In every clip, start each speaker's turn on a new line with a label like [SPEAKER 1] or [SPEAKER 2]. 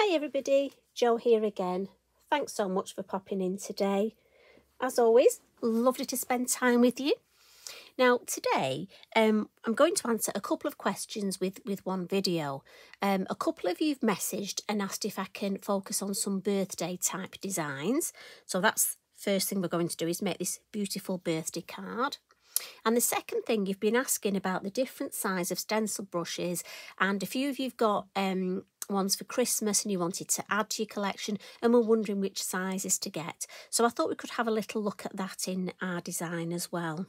[SPEAKER 1] Hi everybody, Jo here again. Thanks so much for popping in today. As always, lovely to spend time with you. Now today I'm going to answer a couple of questions with one video. A couple of you've messaged and asked if I can focus on some birthday type designs. So that's first thing we're going to do is make this beautiful birthday card. And the second thing, you've been asking about the different size of stencil brushes, and a few of you've got ones for Christmas and you wanted to add to your collection and were wondering which sizes to get. So I thought we could have a little look at that in our design as well.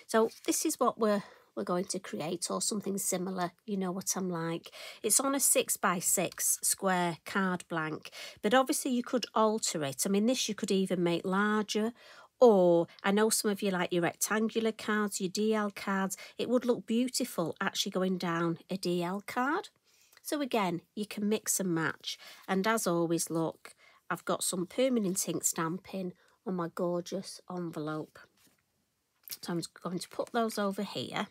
[SPEAKER 1] So this is what we're going to create, or something similar. You know what I'm like. It's on a 6x6 square card blank, but obviously you could alter it. I mean, this you could even make larger, or I know some of you like your rectangular cards, your DL cards. It would look beautiful actually going down a DL card. So again, you can mix and match. And as always, look, I've got some permanent ink stamping on my gorgeous envelope. So I'm going to put those over here.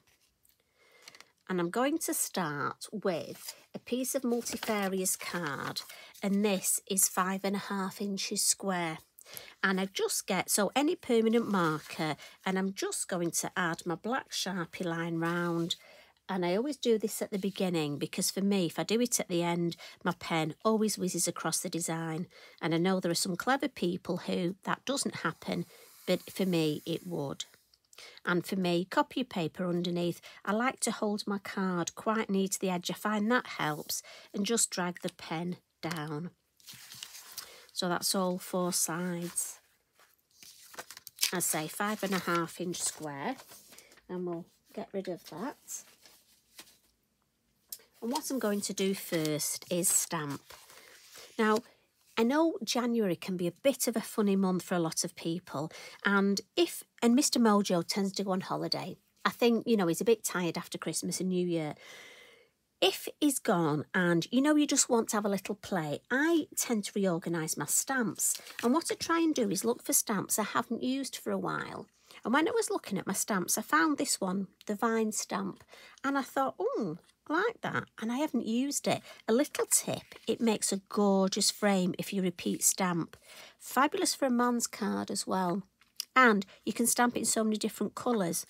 [SPEAKER 1] And I'm going to start with a piece of Multifarious card. And this is 5.5 inches square. And I just get, so any permanent marker, and I'm just going to add my black Sharpie line round. And I always do this at the beginning because for me, if I do it at the end, my pen always whizzes across the design. And I know there are some clever people who that doesn't happen, but for me, it would. And for me, copy paper underneath. I like to hold my card quite near to the edge. I find that helps, and just drag the pen down. So that's all 4 sides. I say 5.5 inch square, and we'll get rid of that. And what I'm going to do first is stamp. Now, I know January can be a bit of a funny month for a lot of people, and Mr MoJo tends to go on holiday. I think, you know, he's a bit tired after Christmas and New Year. If he's gone and, you know, you just want to have a little play, I tend to reorganise my stamps. And what I try and do is look for stamps I haven't used for a while. And when I was looking at my stamps, I found this one, the Vine stamp, and I thought, oh, I like that, and I haven't used it. A little tip, it makes a gorgeous frame if you repeat stamp. Fabulous for a man's card as well. And you can stamp it in so many different colours.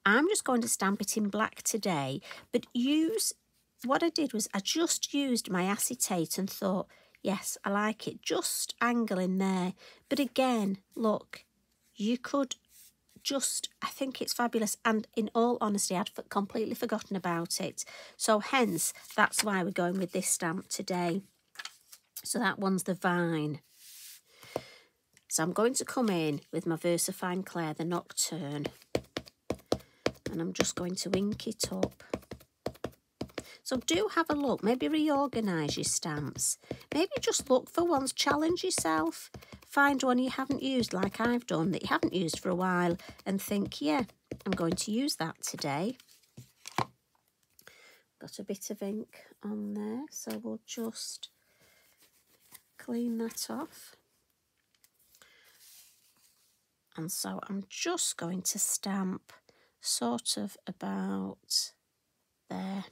[SPEAKER 1] I'm just going to stamp it in black today, but what I did was I just used my acetate and thought, yes, I like it, just angle in there. But again, look, you could just, I think it's fabulous, and in all honesty, I'd completely forgotten about it. So hence, that's why we're going with this stamp today. So that one's the Vine. So I'm going to come in with my Versafine Clair, the Nocturne, and I'm just going to ink it up. So do have a look, maybe reorganise your stamps. Maybe just look for ones, challenge yourself. Find one you haven't used like I've done, that you haven't used for a while, and think, yeah, I'm going to use that today. Got a bit of ink on there, so we'll just clean that off. And so I'm just going to stamp sort of about there.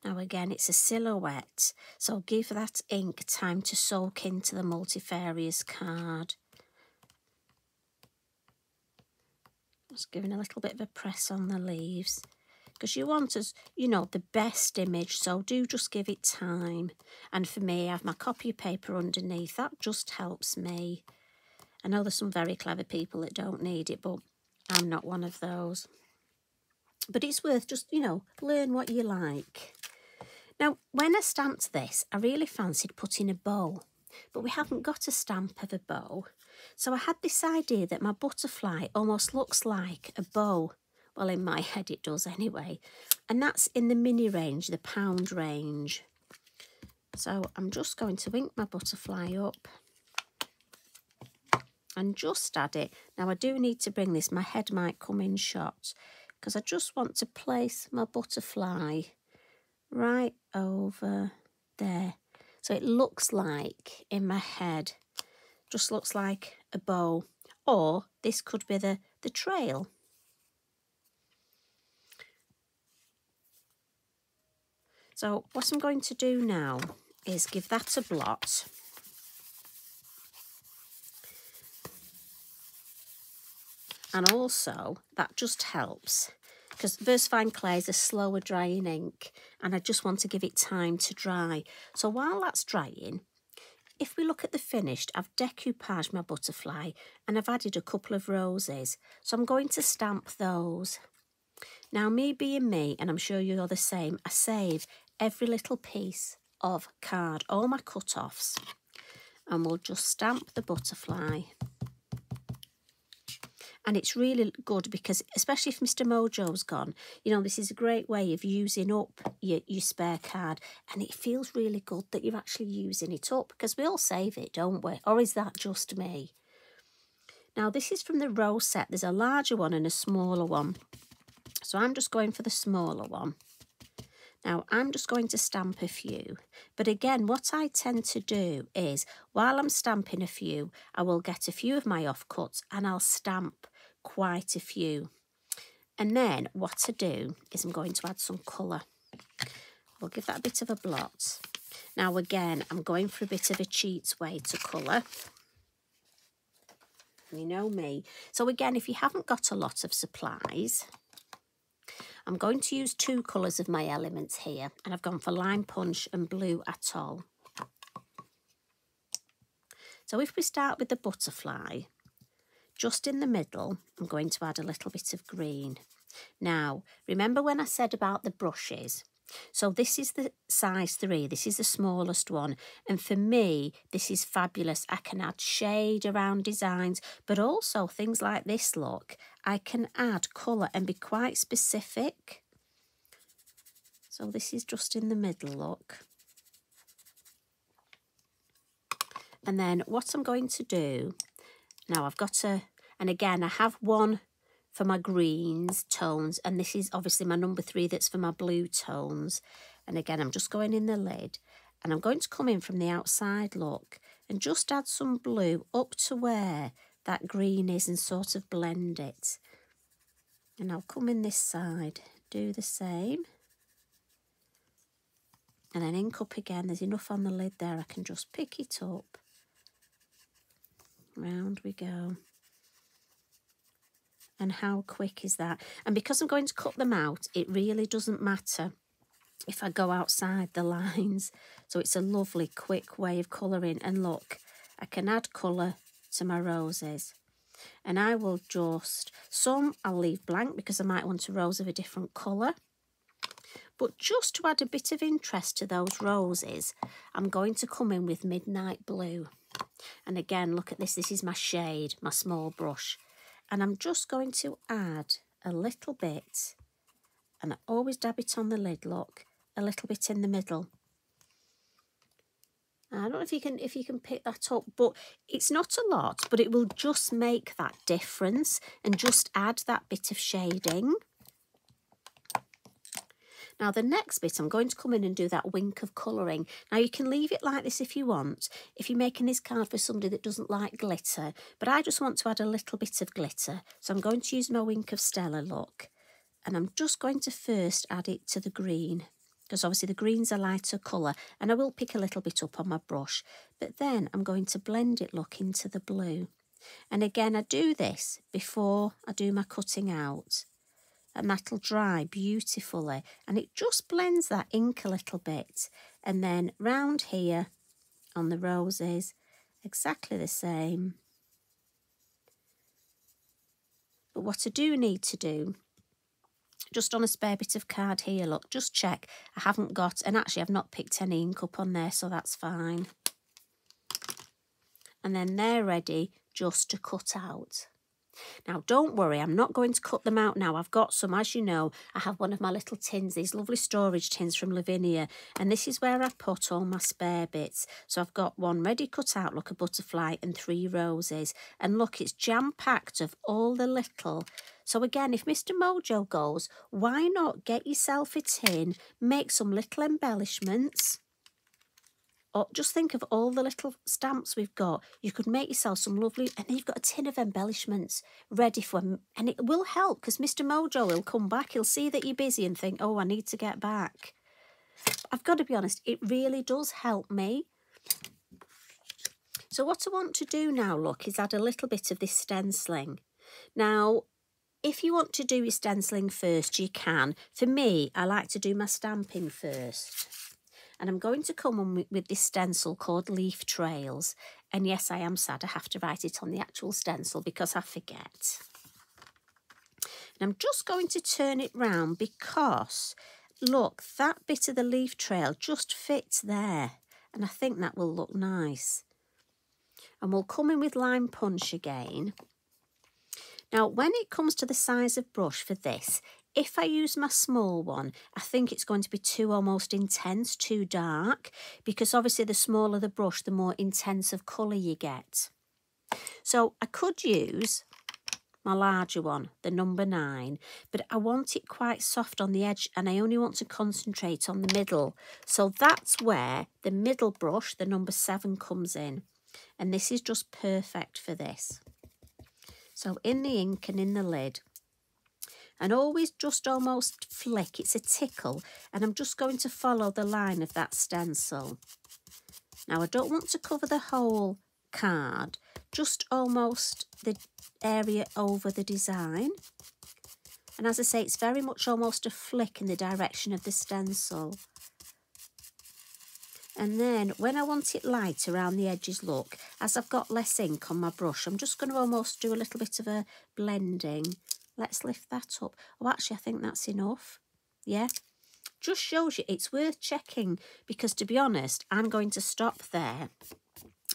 [SPEAKER 1] Now again, it's a silhouette, so give that ink time to soak into the Multifarious card. Just giving a little bit of a press on the leaves, because you want, as you know, the best image, so do just give it time. And for me, I have my copy paper underneath, that just helps me. I know there's some very clever people that don't need it, but I'm not one of those. But it's worth just, you know, learn what you like. Now, when I stamped this, I really fancied putting a bow, but we haven't got a stamp of a bow. So I had this idea that my butterfly almost looks like a bow. Well, in my head it does anyway. And that's in the mini range, the pound range. So I'm just going to ink my butterfly up and just add it. Now I do need to bring this, my head might come in shot, because I just want to place my butterfly right over there. So it looks like, in my head, just looks like a bow. Or this could be the trail. So what I'm going to do now is give that a blot. And also, that just helps, because Versafine clay is a slower drying ink, and I just want to give it time to dry. So while that's drying, if we look at the finished, I've decoupaged my butterfly, and I've added a couple of roses. So I'm going to stamp those. Now, me being me, and I'm sure you're the same, I save every little piece of card, all my cut-offs, and we'll just stamp the butterfly. And it's really good because, especially if Mr MoJo's gone, you know, this is a great way of using up your spare card. And it feels really good that you're actually using it up, because we all save it, don't we? Or is that just me? Now, this is from the rose set. There's a larger one and a smaller one. So I'm just going for the smaller one. Now, I'm just going to stamp a few. But again, what I tend to do is, while I'm stamping a few, I will get a few of my offcuts and I'll stamp quite a few. And then what I do is I'm going to add some colour. We'll give that a bit of a blot. Now, again, I'm going for a bit of a cheats way to colour. You know me. So again, if you haven't got a lot of supplies, I'm going to use 2 colours of my elements here, and I've gone for Lime Punch and Blue Atoll. So if we start with the butterfly, just in the middle, I'm going to add a little bit of green. Now, remember when I said about the brushes? So this is the size 3, this is the smallest one, and for me, this is fabulous. I can add shade around designs, but also things like this, look, I can add colour and be quite specific. So this is just in the middle, look. And then what I'm going to do, now I've got to, and again, I have one for my greens tones, and this is obviously my number 3 that's for my blue tones. And again, I'm just going in the lid, and I'm going to come in from the outside, look, and just add some blue up to where that green is and sort of blend it. And I'll come in this side, do the same. And then ink up again, there's enough on the lid there, I can just pick it up. Round we go. And how quick is that? And because I'm going to cut them out, it really doesn't matter if I go outside the lines. So it's a lovely, quick way of colouring. And look, I can add colour to my roses. And I will just, some I'll leave blank because I might want a rose of a different colour. But just to add a bit of interest to those roses, I'm going to come in with Midnight Blue. And again, look at this. This is my shade, my small brush. And I'm just going to add a little bit, and I always dab it on the lid, look, a little bit in the middle. I don't know if you can pick that up, but it's not a lot, but it will just make that difference and just add that bit of shading. Now, the next bit, I'm going to come in and do that wink of colouring. Now, you can leave it like this if you want, if you're making this card for somebody that doesn't like glitter, but I just want to add a little bit of glitter. So I'm going to use my wink of Stella, look, and I'm just going to first add it to the green, because obviously the green's a lighter colour, and I will pick a little bit up on my brush, but then I'm going to blend it, look, into the blue. And again, I do this before I do my cutting out. And that'll dry beautifully, and it just blends that ink a little bit. And then round here on the roses, exactly the same. But what I do need to do, just on a spare bit of card here, look, just check I haven't got, and actually I've not picked any ink up on there, so that's fine. And then they're ready just to cut out. Now, don't worry, I'm not going to cut them out now. I've got some, as you know, I have one of my little tins, these lovely storage tins from Lavinia, and this is where I put all my spare bits. So I've got one ready cut out, look, a butterfly and 3 roses. And look, it's jam-packed of all the little. So again, if Mr MoJo goes, why not get yourself a tin, make some little embellishments. Or just think of all the little stamps we've got. You could make yourself some lovely, and then you've got a tin of embellishments ready for them. And it will help, because Mr MoJo will come back. He'll see that you're busy and think, oh, I need to get back. I've got to be honest, it really does help me. So what I want to do now, look, is add a little bit of this stenciling. Now, if you want to do your stenciling first, you can. For me, I like to do my stamping first. And I'm going to come on with this stencil called Leaf Trails. And yes, I am sad I have to write it on the actual stencil because I forget. And I'm just going to turn it round because, look, that bit of the leaf trail just fits there. And I think that will look nice. And we'll come in with lime punch again. Now, when it comes to the size of brush for this, if I use my small one, I think it's going to be too almost intense, too dark, because obviously the smaller the brush, the more intense of colour you get. So I could use my larger one, the number 9, but I want it quite soft on the edge and I only want to concentrate on the middle. So that's where the middle brush, the number 7, comes in. And this is just perfect for this. So in the ink and in the lid, and always just almost flick, it's a tickle, and I'm just going to follow the line of that stencil. Now I don't want to cover the whole card, just almost the area over the design. And as I say, it's very much almost a flick in the direction of the stencil. And then when I want it light around the edges, look, as I've got less ink on my brush, I'm just going to almost do a little bit of a blending. Let's lift that up. Oh, actually, I think that's enough. Yeah, just shows you it's worth checking because, to be honest, I'm going to stop there.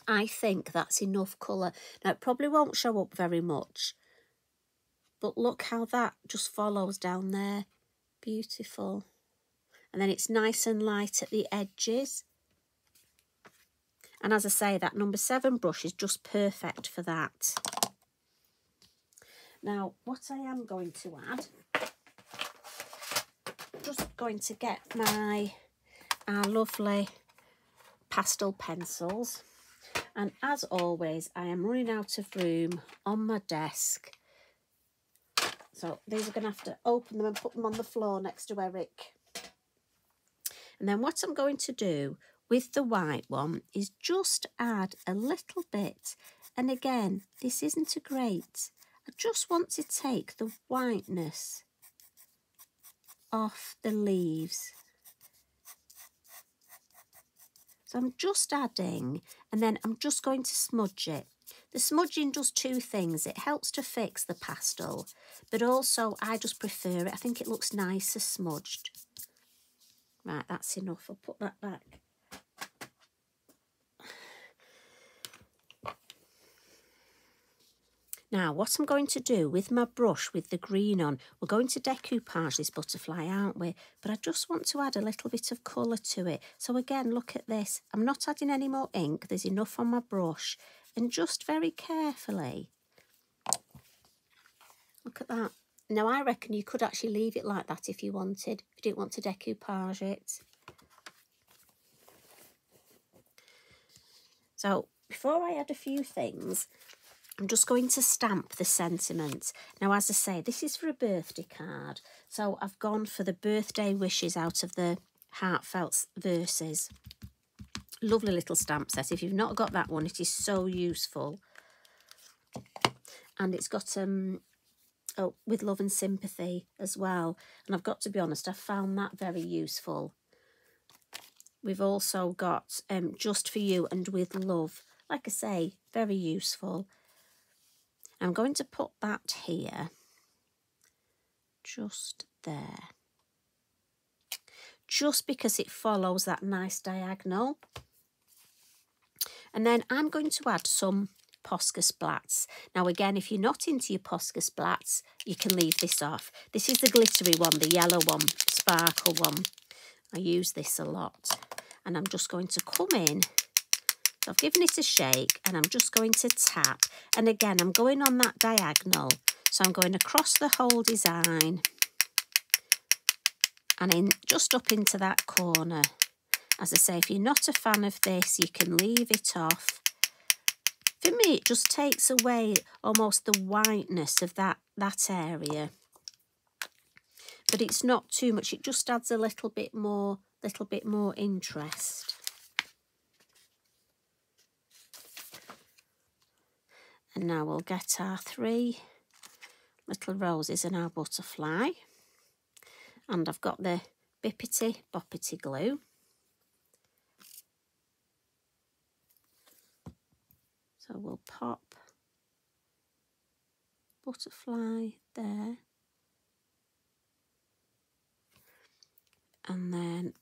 [SPEAKER 1] I think that's enough colour. Now, it probably won't show up very much, but look how that just follows down there. Beautiful. And then it's nice and light at the edges. And as I say, that number 7 brush is just perfect for that. Now, what I am going to add, just going to get our lovely pastel pencils. And as always, I am running out of room on my desk. So these are going to have to open them and put them on the floor next to Eric. And then what I'm going to do with the white one is just add a little bit. And again, this isn't a great. I just want to take the whiteness off the leaves. So I'm just adding, and then I'm just going to smudge it. The smudging does 2 things. It helps to fix the pastel, but also I just prefer it. I think it looks nicer smudged. Right, that's enough. I'll put that back. Now, what I'm going to do with my brush with the green on, we're going to decoupage this butterfly, aren't we? But I just want to add a little bit of colour to it. So again, look at this. I'm not adding any more ink. There's enough on my brush. And just very carefully, look at that. Now, I reckon you could actually leave it like that if you wanted, if you didn't want to decoupage it. So, before I add a few things, I'm just going to stamp the sentiment. Now, as I say, this is for a birthday card. So I've gone for the birthday wishes out of the Heartfelt Verses. Lovely little stamp set. If you've not got that one, it is so useful. And it's got with love and sympathy as well. And I've got to be honest, I found that very useful. We've also got just for you and with love. Like I say, very useful. I'm going to put that here, just there, just because it follows that nice diagonal. And then I'm going to add some Posca splats. Now again, if you're not into your Posca splats, you can leave this off. This is the glittery one, the yellow one, sparkle one. I use this a lot. And I'm just going to come in. So I've given it a shake and I'm just going to tap. And again, I'm going on that diagonal. So I'm going across the whole design and in just up into that corner. As I say, if you're not a fan of this, you can leave it off. For me, it just takes away almost the whiteness of that area. But it's not too much. It just adds a little bit more little bit more interest. And now we'll get our 3 little roses and our butterfly. And I've got the Bippity Boppity glue. So we'll pop butterfly there. And then,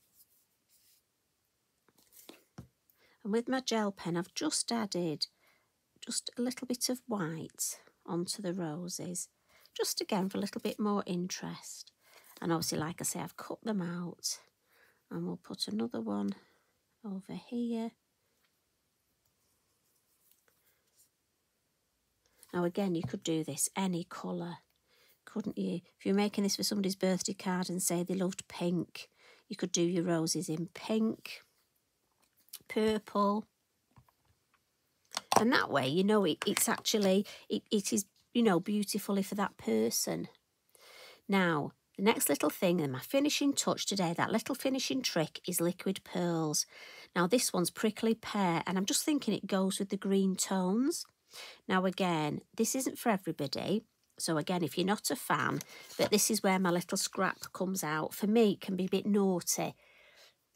[SPEAKER 1] and with my gel pen, I've just added just a little bit of white onto the roses, just again for a little bit more interest. And obviously, like I say, I've cut them out, and we'll put another one over here. Now again, you could do this any colour, couldn't you? If you're making this for somebody's birthday card and say they loved pink, you could do your roses in pink, purple. And that way, you know, it's actually, it is, you know, beautifully for that person. Now, the next little thing, and my finishing touch today, that little finishing trick is liquid pearls. Now, this one's Prickly Pear, and I'm just thinking it goes with the green tones. Now, again, this isn't for everybody. So, again, if you're not a fan, but this is where my little scrap comes out. For me, it can be a bit naughty.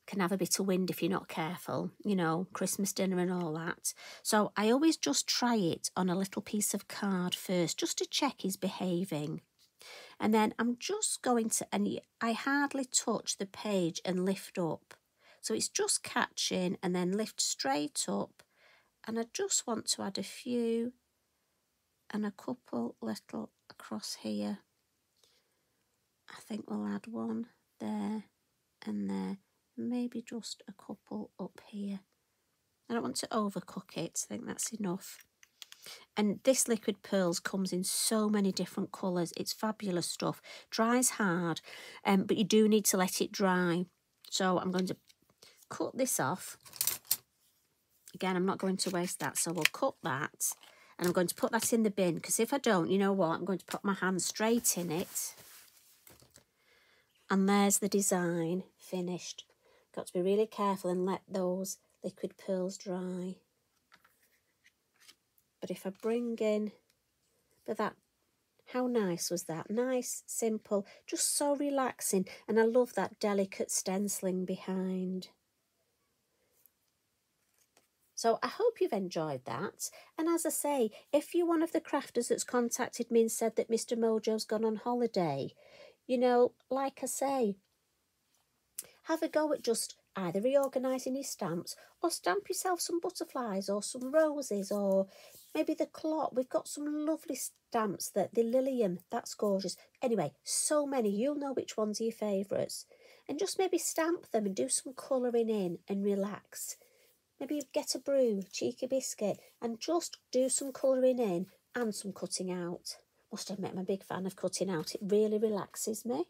[SPEAKER 1] Can have a bit of wind if you're not careful, you know, Christmas dinner and all that. So I always just try it on a little piece of card first, just to check he's behaving. And then I'm just going to, and I hardly touch the page and lift up. So it's just catching and then lift straight up. And I just want to add a few and a couple little across here. I think we'll add one there and there. Maybe just a couple up here. I don't want to overcook it. I think that's enough. And this liquid pearls comes in so many different colours. It's fabulous stuff. Dries hard, but you do need to let it dry. So I'm going to cut this off. Again, I'm not going to waste that, so we'll cut that. And I'm going to put that in the bin, because if I don't, you know what? I'm going to put my hand straight in it. And there's the design finished. Got to be really careful and let those liquid pearls dry. But if I bring in, but that, how nice was that? Nice, simple, just so relaxing. And I love that delicate stenciling behind. So I hope you've enjoyed that. And as I say, if you're one of the crafters that's contacted me and said that Mr MoJo's gone on holiday, you know, like I say, have a go at just either reorganising your stamps or stamp yourself some butterflies or some roses or maybe the clock. We've got some lovely stamps, that the Lilium, that's gorgeous. Anyway, so many, you'll know which ones are your favourites. And just maybe stamp them and do some colouring in and relax. Maybe get a brew, cheeky biscuit, and just do some colouring in and some cutting out. Must admit, I'm a big fan of cutting out. It really relaxes me.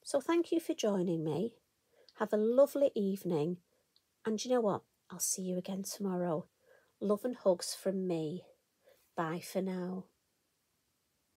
[SPEAKER 1] So thank you for joining me. Have a lovely evening. And you know what? I'll see you again tomorrow. Love and hugs from me. Bye for now.